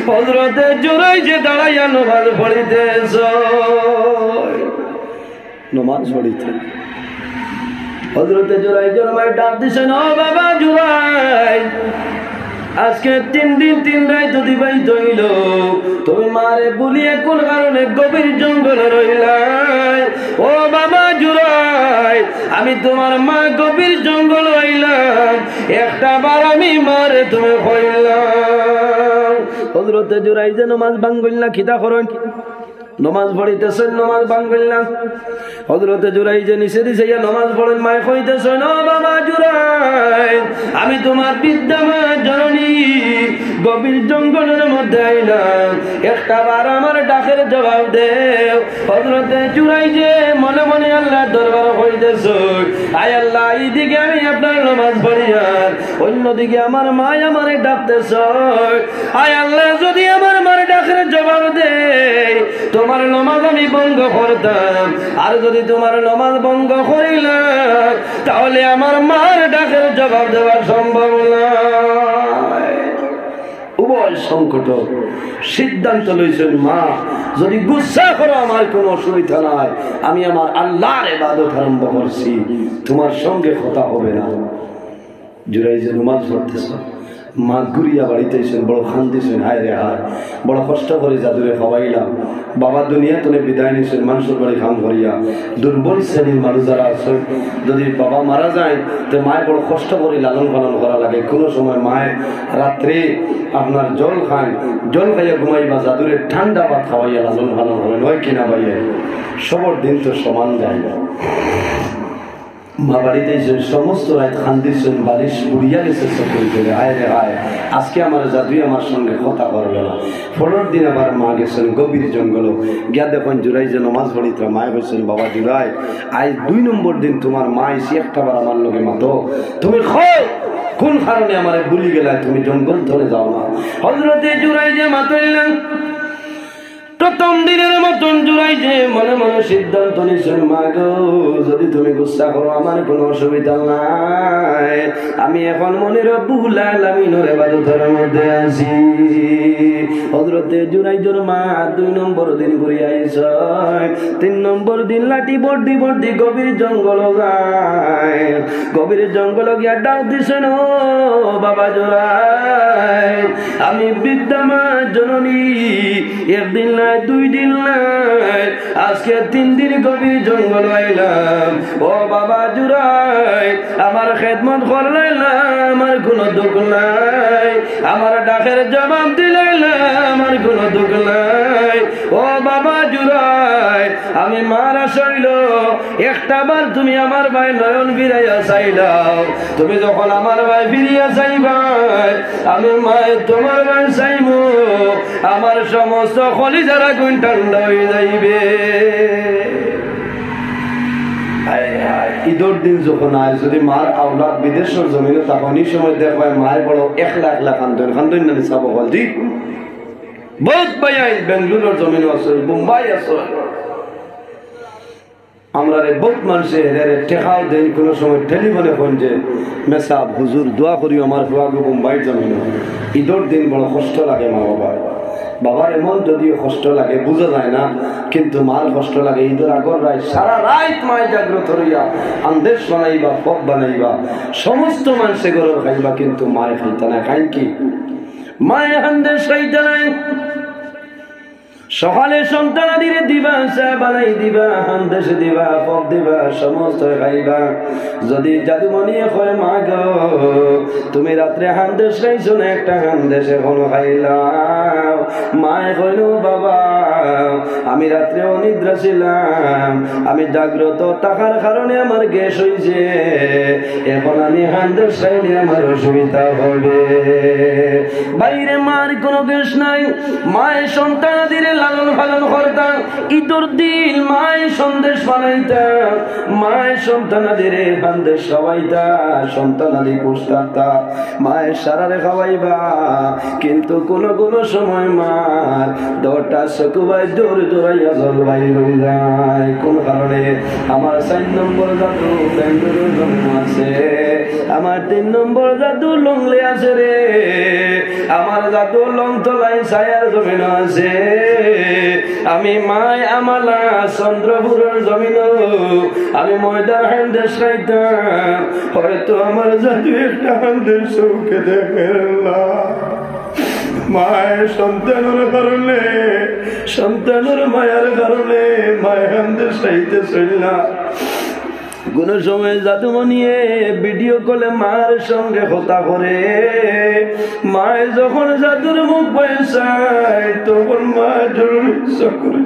হযরতে জুরাই যে দাঁড়াইয়া নমাজ পড়িতেছ নমাজ পড়িতে হযরতে জুরাই জরমাই ডাক দিছেন ও বাবা জুরাই আজকে 3 দিন 3 রাত অতিবাহিত হইল তুমি মারে বলিয়ে কোন কারণে গভীর জঙ্গলে রইলাই ও বাবা জুরাই আমি তোমার মা গভীর জঙ্গল হইলাম একটা বার আমি মারে তুমি হইলাম হযরতে জুরাই যে নামাজ ভাঙল না খিদা করেন নমাজ পড়িতেছেন নমাজ ভাঙল না হযরতে জুরাই যে নিচে দিছে নমাজ পড়েন মায় কইতেছেন ও বাবা জুরাই আমি তোমার বিদ্যামা জননী গভীর জঙ্গলের মধ্যে আইলাম একটা বার আমার ডাকের জবাব দেও হযরতে জুরাই যে মনে মনে আল্লাহ দরবার কইতেছ আয় আল্লাহ এইদিকে আমি আপনার নামাজ পড়ি আর অন্যদিকে আমার মা আমারে ডাকতেছ আয় আল্লাহ যদি আমার মার ডাকের জবাব দেই তোমার নামাজ আমি ভঙ্গ করতাম আর যদি তোমার নামাজ ভঙ্গ করিলাম তাহলে আমার মার ডাকের জবাব দেওয়া সম্ভব নয় উভয় সংকট সিদ্ধান্ত লইছেন মা যদি গুসা করো আমার কোনো অসুবিধা নাই আমি আমার আল্লাহর ইবাদত আরম্ভ করছি তোমার সঙ্গে কথা হবে না জুরাই যে নামাজ পড়তেছ মা ঘুরিয়া বাড়িতে এসেছেন বড় খান্দিছেন হায় রে হায় বড় কষ্ট করে জাদুরে খাওয়াইলাম বাবা দুনিয়া তোলে বিদায় নিছেন মানুষের বাড়ি খাম করিয়া দুর্বল শ্রেণীর মানুষ যারা আছে যদি বাবা মারা যায় তো মায়ের বড় কষ্ট করে লালন পালন করা লাগে কোনো সময় মায়ের রাত্রে আপনার জল খায় জল খাইয়া ঘুমাইবা জাদুরে ঠান্ডা ভাত খাওয়াইয়া লালন পালন করেন হয় কিনা ভাইয়া সবর দিন তো সমান যায় না মা বাড়িতে সমস্ত রাত খান্দিছেন বালিশ উড়িয়া গেছে চোখের করে আয় রে আয় আজকে আমার জাদুই আমার সঙ্গে কথা করবে না পরের দিন আবার মা গেছেন গভীর জঙ্গল গিয়া দেখেন জুরাই যে নামাজ পড়িতে মায় বলছেন বাবা জুরাই আজ 2 নম্বর দিন তোমার মা এসে একটা বার আমার লগে মাতো তুমি কোন কারণে আমার ভুলি গেলা তুমি জঙ্গল ধরে যাও না হযরতে জুরাই যে মাতইলেন প্রথম দিনের মতন জুরাই যে মনে মনে সিদ্ধান্ত নিছেন মা গো যদি তুমি গুসা করো আমার কোনো অসুবিধা নাই আমি এখন মনে রব্বুল আলামিনের ইবাদতের মধ্যে আছি হযরতে জুরাই জোর মা 2 নম্বর দিন ঘুরে আইছে 3 নম্বর দিন লাঠি বর্দি বর্দি গভীর জঙ্গল যায় গভীর জঙ্গল গিয়া ডাক দিছেন ও বাবা জুরাই আমি বিদ্যামা জননী একদিন না 2 দিন নাই আজকে 3 দিন গভীর জঙ্গল আইলাম ও বাবা জুরাই আমার খেদমত করলাইলাম আমার কোনো দুঃখ নাই আমার ডাকের জবাব দিলাইলাম আমার কোনো দুঃখ নাই ও বাবা জুরাই আমি মারা শৈল একটা বার তুমি আমার ভাই নয়ন ফিরাইয়া চাইলাও তুমি যখন আমার ভাই ফিরিয়া চাইবাই আমি মায়ের তোমার ভাই চাইব আমার সমস্ত কলিজারা গুণ ঠান্ডা হয়ে যাইবে ঈদের দিন যখন আয় যদি মার আওলাদ বিদেশের জমিনে তখন এই সময় দেখবে মায়ের বড় 1 লাখ খান্দন না চাব বল জি বহুত ভাই বেঙ্গালুরুর জমিনে আছে মুম্বাই আছে আমরা বহুত মানুষের টেকাও দেন কোনো সময় টেলিফোনে ফোন যে মেসাব হুজুর দোয়া করি আমার ফুয়াগো মুম্বাই জমিনে ঈদের দিন বড় কষ্ট লাগে মা বাবা বাবার এমন যদিও কষ্ট লাগে বুঝা যায় না, কিন্তু মার কষ্ট লাগে। ঈদের আগর রায় সারা রাত মায় জাগ্রত রইয়া আন্দেশ বানাইবা, পপ বানাইবা, সমস্ত মানুষে গরম খাইবা, কিন্তু মায় খাইতে না। খাই কি মায়ে আন্দেশ খাইতে নাই। সকালে সন্তানাদিরে দিবা, চা বানাই দিবা, হান্দেশ দিবা, পপ দিবা, সমস্ত খাইবা। যদি জাদুমণি কয় মা গো তুমি রাত্রে হান্দেশ খাইছো না, একটা হান্দেশ এখনো খাইলাম। মায়ে কইল বাবা আমি রাত্রে অনিদ্রা ছিলাম, আমি জাগ্রত থাকার কারণে আমার গ্যাস হইছে, এখন আমি হান্দেশ খাইলে আমার অসুবিধা হবে। বাইরে মার কোনো গ্যাস নাই, মায়ের সন্তানাদিরে লালন পালন করতাম। ঈদের দিন মায়ের সন্দেশ বানাইতাম, মায়ের সন্তানাদের হান্দেশ খাওয়াইতা, সন্তানাদি পুষতা, মায়ের সারারে খাওয়াইবা। কিন্তু কোন কোন সময় মার দরটা চকুবাই দৌড় দৌড়াইয়া জলবাই হয়ে যায়। কোন কারণে? আমার 4 নম্বর জাদু বেঙ্গলুরু জন্ম আছে, আমার 3 নম্বর জাদু লংলে আছে রে, আমার জাদু লংতলাই ছায়ার জমিন আছে। আমি মায় আমালা চন্দ্রপুরের জমিন, আমি ময়দার হান্দেশ খাইতাম, হয়তো আমার জাদু একটা হান্দেশ চৌকে দেখে মায়ের সন্তানের কারণে, সন্তানের মায়ের কারণে মায়ের হান্দেশ খাইতে চললা। কোন সময় জাদুমণিয়ে ভিডিও কলে মায়ের সঙ্গে কথা করে, মায়ের যখন জাদুর মুখ পাইছায় তখন মা জোর করে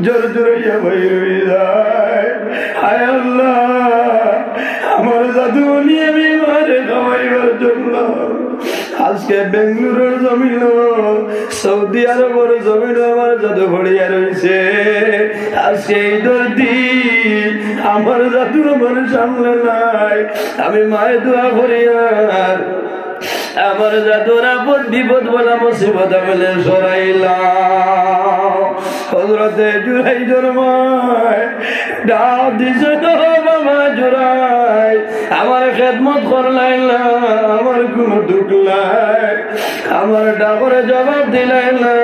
জোর জোরাইয়া বাইর হয়ে যায়। হায় আল্লাহ আমার জাদুমণি আমি মারে খাওয়াইবার জন্য আজকে বেঙ্গলুরুর জমিন, সৌদি আরবের জমিন আমার জাদু ভরিয়া রয়েছে। আজকে ঈদের দিন আমার জাদু আমার সামনে নাই, আমি মায়ের দোয়া করি আর আমার জাদুর আপদ বিপদ বলা মুসিবত বলে সরাইলাম। হযরতে জুরাই জরমায় ডাক দিছে বাবা জুরাই, আমার খেদমত করলাই না, আমার কোন দুঃখ নাই, আমার ডাকরে জবাব দিলাই না,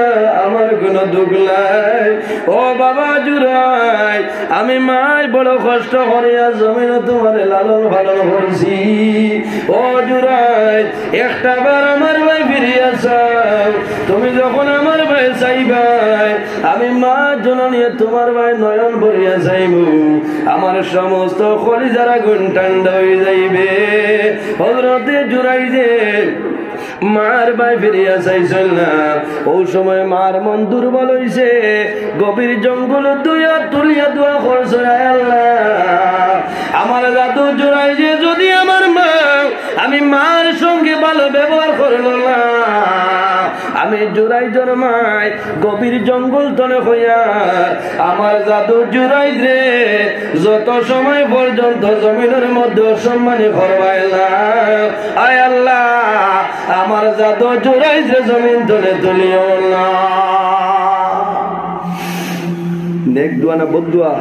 আমার কোন দুঃখ নাই। ও বাবা জুরাই আমি মায় বড় কষ্ট করিয়া জমিন তোমার লালন পালন করছি। ও জুরাই একটা বার আমার ভাই ফিরিয়া চাও, তুমি যখন আমার ভাই চাইবাই আমি মা জননী তোমার ভাই নয়ন ভরিয়া চাইব, আমার সমস্ত কলিজারা গুণ ঠান্ডা হয়ে যাইবে। হযরতে জুরাই যে মার ভাই ফিরিয়া চাইছিল না, ওই সময় মার মন দুর্বল হইছে, গভীর জঙ্গল তুইয়া তুলিয়া দোয়া করছে আল্লাহ আমার জাদু জুরাই যে যদি আমার মা আমি মার সঙ্গে ভালো ব্যবহার করলো না, আমি জুরাই জন্মাই গভীর জঙ্গল তলে হইয়া আমার জাদু জুরাই রে যত সময় পর্যন্ত জমিনের মধ্যে অসম্মানী করবাই না। আয় আল্লাহ আমার জাদু জুরাই যে জমিন তলে তুলিও না। নেক দোয়া না বদদুয়া?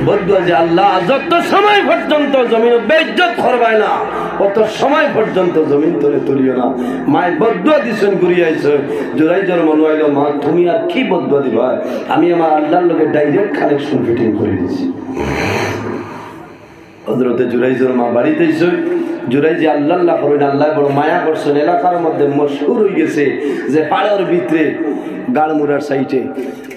বদদুয়া যে আল্লাহ যত সময় পর্যন্ত জমিন বেইজ্জত করবাই না অত সময় পর্যন্ত জমিন তলে তুলিও না। মায় বদদুয়া দিছেন ঘুরিয়াইছে, জোরাই জোর মনে হইল মা তুমি আর কি বদদুয়া দিবা, আমি আমার আল্লাহর লোকে ডাইরেক্ট কানেকশন ফিটিং করে দিছি। হযরতে জুরাই জোর মা বাড়িতে জুরাই যে আল্লাহ করেন, আল্লাহ বড় মায়া করছেন। এলাকার মধ্যে মশহুর হয়ে গেছে যে পাড়ার ভিতরে গাড়মুড়ার সাইটে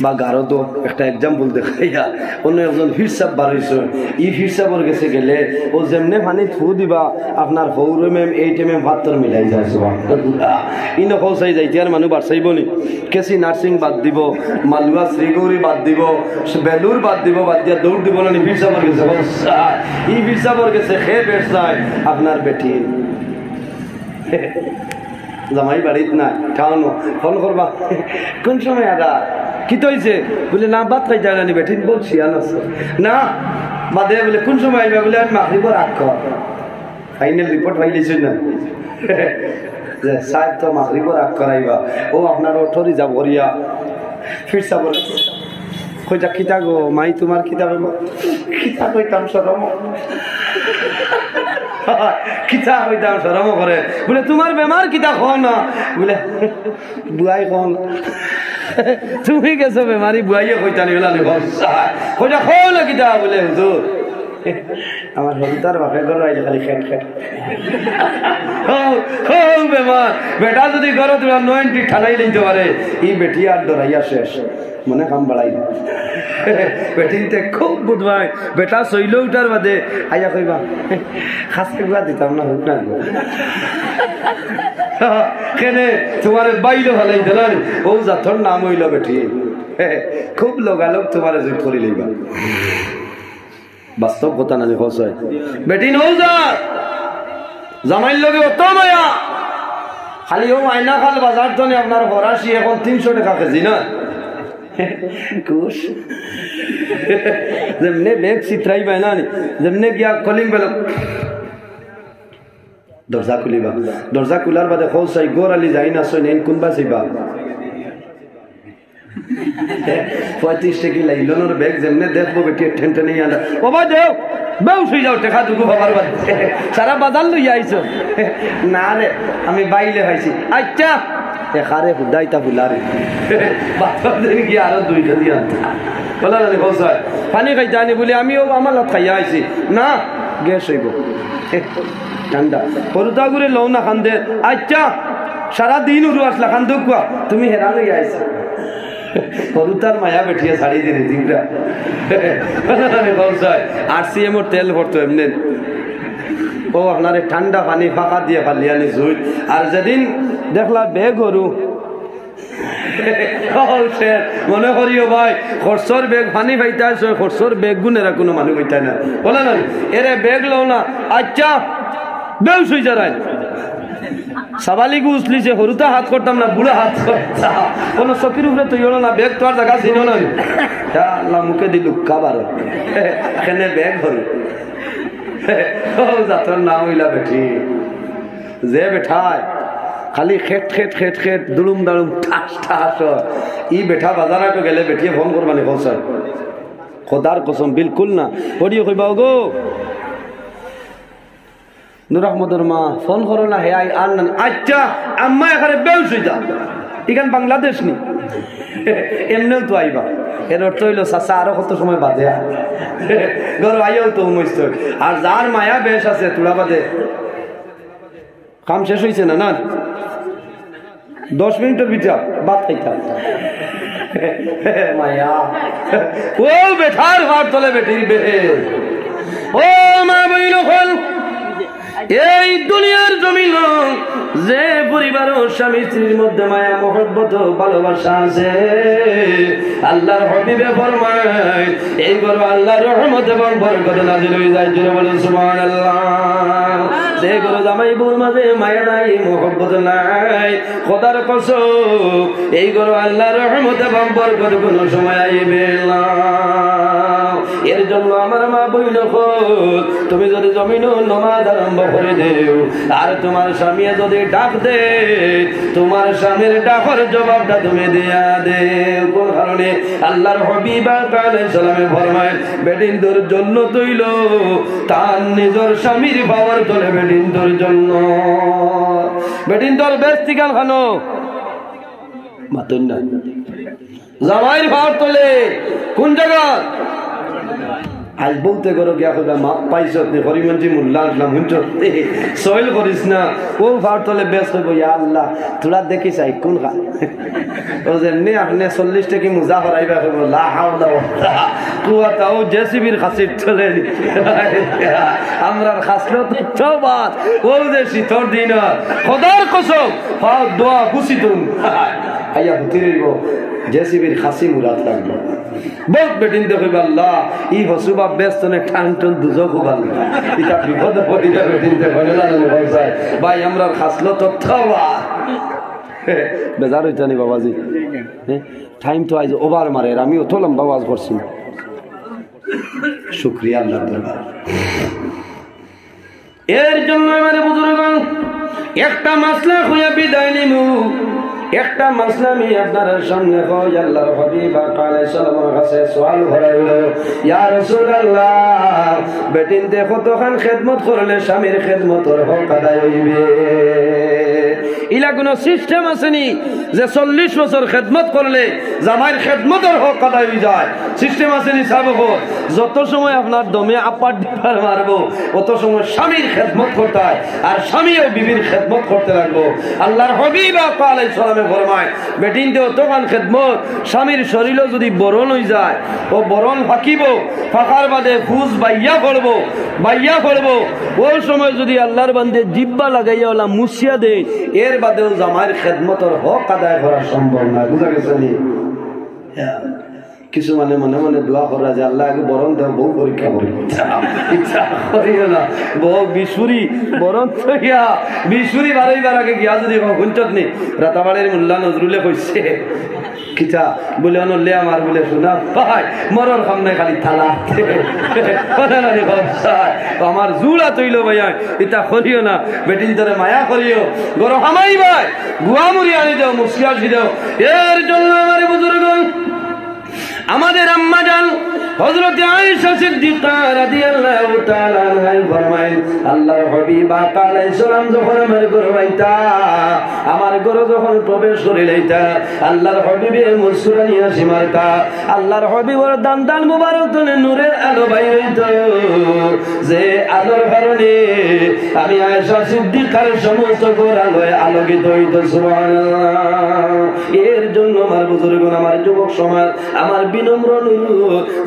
বা গারো একটা এক্সাম্পল দেখাইয়া অন্য একজন ফিরসাব বাড়াইছে, ই ফিরসাবর গেছে গেলে ও যেমনে পানি থু দিবা আপনার হৌর মেম এই টেমে ভাতর মিলাই যায় ই নকৌচাই যাইতে আর মানুষ বাড়ছাইব নি। কেসি নার্সিং বাদ দিব, মালুয়া শ্রীগৌরী বাদ দিব, বেলুর বাদ দিব, বাদ দিয়া দৌড় দিব না। ফিরসাবর গেছে ই ফিরসাবর গেছে খে বেশ যায় আপনার বেটি জামাই বাড়িত না খাওয়ানো ফোন করবা কোন সময় আদা কি তো হয়েছে বলে না বাদ খাই যায় না বেঠিন বলছি না বাদে বলে কোন সময় আইবা বলে আমি মাগরিবের আগ ফাইনাল রিপোর্ট পাইলেছি না যে সাহেব তো মাগরিবের আগ করাইবা ও আপনার ওঠরি যাব করিয়া ফির সাব কইটা কিতা গো মাই তোমার কিতা কইবা কিতা কইতাম সরম কিতা কইতাম শরম করে বলে তোমার বেমার কিতা খাও না বলে বুয়াই খাও তুমি গেছো বেমারি বুয়াইয়ে কইতা নি বলে কইটা খাও না কিতা বলে হুজুর আমার হলুদার বাপে ঘর আইলে খালি খেট খেট বেমার বেটা যদি ঘরে তোরা 90 ঠানাই লইতে পারে এই বেটি আর ডরাইয়া শেষ মনে কাম বাড়াই বেটিতে খুব বুধবাই বেটা শৈল উঠার বাদে আইয়া কইবা খাসকে গুয়া দিতাম না হোক না কেনে তোমার বাইলো ভালাই দিলেন ও জাথর নাম হইল বেটি খুব লোগালোক তোমার জুট করি লইবা বাস্তব কথা না যে খোঁজ হয় বেটি নৌজাত জামাইর লগে অত মায়া খালি ও আয়না খাল বাজার তো আপনার ফরাসি এখন 300 টাকা কেজি না কুশ যেমনে বেগ চিত্রাই পায় না যেমনে গিয়া কলিং বেল দরজা খুলিবা দরজা খোলার বাদে খোঁজ চাই গোড়ালি যাই না সই নেন কোনবা চাইবা 35 টাকি লাইলনের ব্যাগ যেমনে দেখবো বেটি ঠেনঠেনে আলা বাবা দেও বেউ শুই যাও টাকা দুগো বাবার বাদ সারা বাজার লই আইছো না রে আমি বাইলে হইছি আচ্ছা এখারে হুদাইতা বুলারে বাচ্চা দিন কি আরো দুইটা দিয়া বলা না বলছাই পানি খাইতে আনি বলি আমিও আমার লাত খাইয়া আইছি না গ্যাস হইব ঠান্ডা পরুতা করে লও না খান্দে আচ্ছা সারা দিন উড়ু আসলা খান্দুক কোয়া তুমি হেরান হইয়া আইছো পরুতার মায়া বেঠিয়া ছাড়ি দিনে দিনটা বলছাই RCM ওর তেল ভরতো এমনি ও আপনার ঠান্ডা পানি ফাঁকা দিয়ে ফালি আনি জুই আর যেদিন দেখলা বেগ গরু মনে করিও ভাই খরচর বেগ পানি পাইতে আসো খরচর বেগ গুনেরা কোনো মানুষ পাইতে না বলে না এরে বেগ লও না আচ্ছা বেউ শুই যারাই সাবালিগু উসলিছে হরুতা হাত করতাম না বুড়া হাত করতাম কোনো চকির উপরে তুই না বেগ তো আর জায়গা ছিল না আল্লাহ মুখে দিল কাবার এখানে বেগ হরু জাতর নাম হইলা বেঠি যে বেঠায় খালি খেট খেট খেট খেট দুলুম দালুম ঠাস ঠাস ই বেঠা বাজারাটো গেলে বেঠিয়ে ফোন করবানি বলছেন খোদার কসম বিলকুল না ওডিও কইবা গো নুর আহমদের মা ফোন করো না হে আই আর না আচ্ছা আম্মা এখানে বেউস হই যা এখান বাংলাদেশ নি এমনিও তো আইবা এর অর্থ হইলো চাচা আরো কত সময় বাদে ঘর আইও তো মস্ত আর যার মায়া বেশ আছে তুলা বাদে কাম শেষ হয়েছে না না 10 মিনিটের ভিতর বাদ খাইতাম মায়া ও বেঠার ভাত তোলে বেটির বেহে ও মা বইল হল এই দুনিয়ার জমিন যে পরিবার ও স্বামী স্ত্রীর মধ্যে মায়া মহব্বত ভালোবাসা আছে আল্লাহর হাবিবে ফরমায় এই ঘর আল্লাহর রহমত এবং বরকত নাযিল হয়ে যায় জোরে বলেন সুবহানাল্লাহ যে ঘর জামাই বউর মাঝে মায়া নাই মহব্বত নাই খোদার কসম এই ঘর আল্লাহর রহমত এবং বরকত কোন সময় আইবে না এর জন্য আমার মা বইল তুমি যদি জমিন নামাজ আরম্ভ করে দেও আর তোমার স্বামী যদি ডাক দে তোমার স্বামীর ডাকর জবাবটা তুমি দেয়া দেও কোন কারণে আল্লাহর হাবিব আলাইহিস সালামে ফরমায় বেদিন তোর জন্য তৈল তার নিজের স্বামীর পাওয়ার তোলে বেদিন তোর জন্য বেদিন তোর বেস্তি গাল খানো মাতুন না জামাইর পাওয়ার তোলে কোন জায়গা আজ বলতে করো গিয়া কথা মাপ পাইছ হরিমন্ত্রী মোল্লা আসলাম হুঞ্চ সয়েল করিস না ও ভার তলে বেশ করব ইয়া আল্লাহ তোরা দেখি চাই কোন খা ও যেমনি আপনি 40 টাকি মুজা হরাইবা করব লা হাওলা ওয়ালা কুওয়াতা ও জেসিবির খাসির চলে আমরার খাসলো তো তওবাত ও যে শীতর দিন খোদার কসম ফাও দোয়া খুশি তুম আইয়া হতিরিব জেসিবির খাসি মুরাদ লাগবে বহুত বেটিন দেখবে আল্লাহ ই হসুবা বেস্তনে টান টান দুজো খুব আল্লাহ এটা বিপদ পড়ি যা বেটিন দেখবে না ভাই ভাই আমরা খাসলো তো তওবা বেজার হইতা নি বাবাজি টাইম তো আইজ ওভার মারে আমি অত লম্বা আওয়াজ করছি শুকরিয়া আল্লাহর দরবার এর জন্য মানে বুজুর্গগণ একটা মাসলা হইয়া বিদায় নিমু একটা মাসলা আমি আপনার সামনে কই আল্লাহর হাবিব আলাইহিস সালামের কাছে সওয়াল করাইল ইয়া রাসূলুল্লাহ বেটিনতে কতখান খেদমত করলে স্বামীর খেদমতের হক আদায় হইবে ইলা কোন সিস্টেম আসেনি যে 40 বছর খেদমত করলে জামাইর খেদমতের হক আদায় হয়ে যায় সিস্টেম আসেনি সাবক যত সময় আপনার দমে আপার ডিপার মারবো তত সময় স্বামীর খেদমত করতে হয় আর স্বামীও বিবির খেদমত করতে লাগবো আল্লাহর হাবিব আলাইহিস সালামে ফরমায় বেটিনতে অতখান খেদমত স্বামীর শরীরও যদি বরণ হয়ে যায় ও বরণ ফাঁকিব ফাঁকার বাদে ফুজ বাইয়া করবো ওই সময় যদি আল্লাহর বান্দে জিব্বা লাগাইয়া ওলা মুছিয়া দেয় এর বাদেও জামাইয়ের খেদমতের হক আদায় করা সম্ভব না বুঝা গেছে নি কিছু মানে মনে মনে দোয়া করা যে আল্লাহ আগে বরণ দেওয়া বউ পরীক্ষা করি ইচ্ছা করিও না বউ বিশুরি বরণ থইয়া বিশুরি বারইবার আগে গিয়া যদি হুঞ্চত নি রাতাবাড়ির মোল্লা নজরুলে কইছে কিতা বলে অনলে আমার বলে শোনা ভাই মরণ সামনে খালি থালা আমার জুড়া তৈল ভাইয়া ইটা করিও না বেটিন তোরে মায়া করিও গরম হামাই ভাই গুয়া মুড়ি আনি দাও মুসকি আসি দাও এর জন্য আমার বুজুর্গ আমাদের আম্মা জান হযরত আয়েশা সিদ্দিকা রাদিয়াল্লাহু তাআলা আনহা ফরমায় আল্লাহর হাবিব আলাইহিস সালাম যখন আমার ঘরে যখন প্রবেশ করিলাইতা আল্লাহর হাবিবের মুসকুরানি হাসি মারতা আল্লাহর হাবিবের দান মুবারক তলে নূরের আলো বাইর হইতো যে আলোর কারণে আমি আয়েশা সিদ্দিকার সমস্ত ঘর আলোয় আলোকিত হইতো সুবহানাল্লাহ এর জন্য আমার বুজুর্গ আমার যুবক সমাজ আমার বিনম্র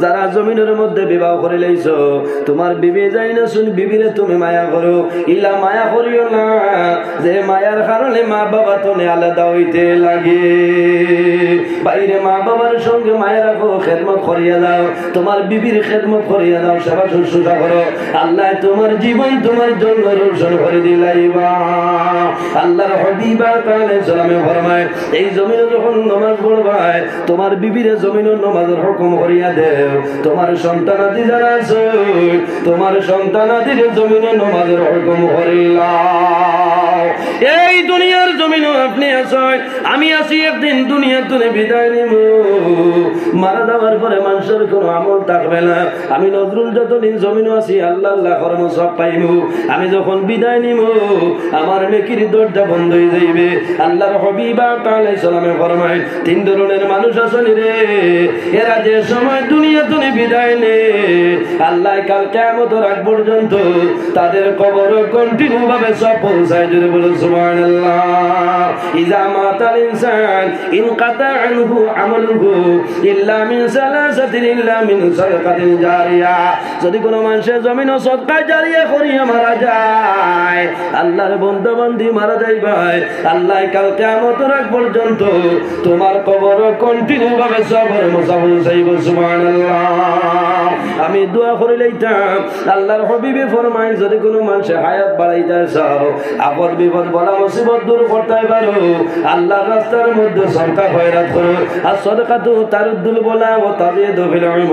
যারা জমিনের মধ্যে বিবাহ করে লাইছো তোমার বিবি যাই না শুন বিবিরে তুমি মায়া করো ইলা মায়া করিও না যে মায়ার কারণে মা বাবা তোনে আলাদা হইতে লাগে বাইরে মা বাবার সঙ্গে মায়া রাখো খেদমত করিয়া দাও তোমার বিবির খেদমত করিয়া দাও সেবা শুশ্রূষা করো আল্লাহ তোমার জীবন তোমার জন্য রোশন করে দিলাইবা আল্লাহর হাবিব আলাইহিস সালামে ফরমায় এই জমিনে যখন নামাজ পড়বাই তোমার বিবিরে জমিনের নামাজের হুকুম করিয়া দেও তোমার সন্তানাদি যারা আছে তোমার সন্তানাদির জমিনে নামাজের হুকুম করিলাও এই দুনিয়ার জমিনে আপনি আছেন আমি আছি একদিন দুনিয়া থেকে বিদায় নিব মারা যাওয়ার পরে মানুষের কোনো আমল থাকবে না আমি নজরুল যতদিন জমিনে আছি আল্লাহ আল্লাহ কর্ম সব পাইব আমি যখন বিদায় নিব আমার নেকির দরজা বন্ধ হয়ে যাইবে আল্লাহর হাবিব আলাইহিস সালামে ফরমায় তিন ধরনের মানুষ আছেন রে এরা যে সময় দুনিয়া থেকে বিদায় নে আল্লাহ কাল কিয়ামতের আগ পর্যন্ত তাদের কবর কন্টিনিউ ভাবে সব পৌঁছায় জুড়ে বলে সুবহানাল্লাহ ইজা মাতাল ইনসান ইনকাতা আনহু আমালুহু ইল্লা মিন সালাসাতিন ইল্লা মিন সাদাকাতিন জারিয়া যদি কোনো মানুষের জমিন সদকা জারিয়া করিয়া মারা যায় আল্লাহর বন্ধু বান্দি মারা যায় ভাই আল্লাহ কাল কিয়ামতের আগ পর্যন্ত তোমার কবর কন্টিনিউ ভাবে সবর মুসাফির সাইব সুবহানাল্লাহ আমি দোয়া করে লইতাম আল্লাহর হাবিবে ফরমায় যদি কোনো মানুষ হায়াত বাড়াইতে চাও আপদ বিপদ বলা মুসিবত দূর করতে পারো আল্লাহর রাস্তার মধ্যে সদকা খয়রাত করো আর সদকা তো তারুদ্দুল বলা ও তাবিয়্যু বিল ইলম